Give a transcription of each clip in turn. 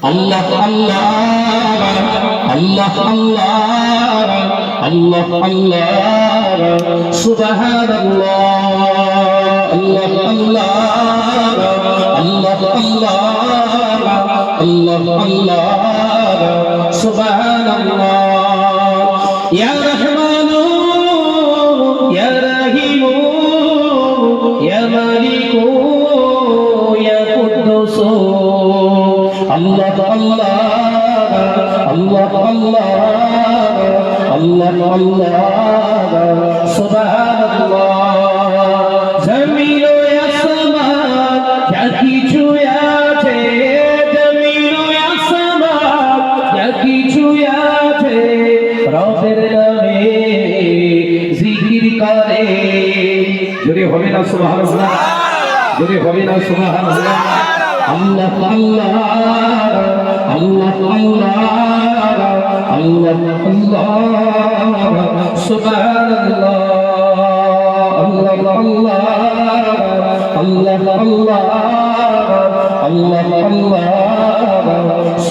আল্লাহ আল্লাহ আল্লাহ আল্লাহ আল্লাহ আল্লাহ সুবহানাল্লাহ আল্লাহ আল্লাহ আল্লাহ আল্লাহ আল্লাহ আল্লাহ সুবহানাল্লাহ ইয়া রহমানু ইয়া রহিমু ইয়া মালিকু ইয়া কুদ্দুস আল্লাহ আল্লাহ আল্লাহ আল্লাহ আল্লাহ আল্লাহ সুবহানাল্লাহ জমিন ও আসমান যা কিছু আছে জমিন ও আসমান যা কিছু আছে রবের নামে জিকির করে জোরে হবে না সুবহানাল্লাহ জোরে হবে না সুবহানাল্লাহ আল্লাহ আল্লাহ আল্লাহ আল্লাহ আল্লাহ সুবহানাল্লাহ আল্লাহ আল্লাহ আল্লাহ আল্লাহ আল্লাহ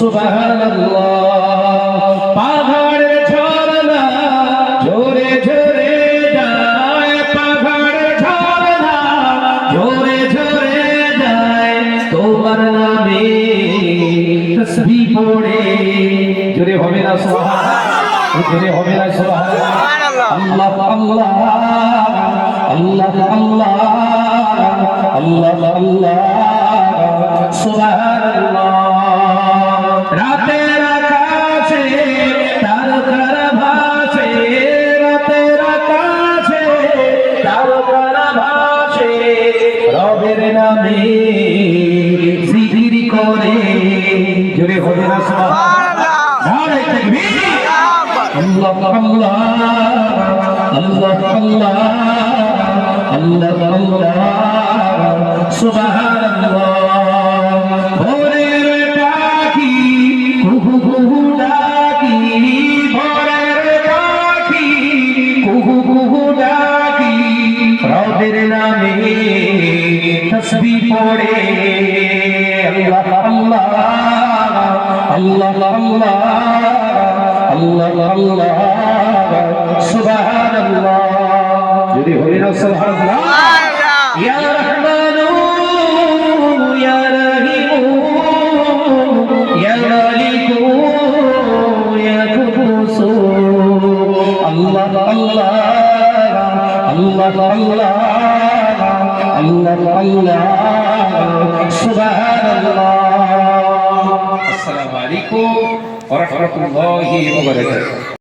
সুবহানাল্লাহ পাহাড়ের ঝরনা ঝরে ঝরে যায় পাহাড়ের ঝরনা ঝরে ঝরে যায় তোমার নামে তসবিহ পড়ে জোরে হবে না সুবহানাল্লাহ জোরে হবে না সুবহানাল্লাহ আল্লাহ আল্লাহ আল্লাহ আল্লাহ আল্লাহ সুবহানাল্লাহ রাতের আকাশে তারকার ভাসে রাতের আকাশে তারকার ভাসে রবের নামে জিকির করে জোরে হবে না সুবহানাল্লাহ নারে তাকবীর আল্লাহ আল্লাহ আল্লাহ আল্লাহ আল্লাহ আল্লাহ সুবহানাল্লাহ ভোরের পাখি কুহু কুহু ডাকি ভোরের পাখি কুহু কুহু ডাকি রবের নামে তসবিহ পড়ে আল্লাহ আল্লাহ আল্লাহ আল্লাহ আল্লাহ সুবহানাল্লাহ যদি হই না সুবহানাল্লাহ ইয়া রহমানু ইয়া রহিমু ইয়া মালিকু ইয়া কুদ্দুস আল্লাহ আল্লাহ আল্লাহ আল্লাহ আল্লাহ আল্লাহ সুবহানাল্লাহ আসসালামু আলাইকুম ওয়া রাহমাতুল্লাহি ওয়া বারাকাতুহু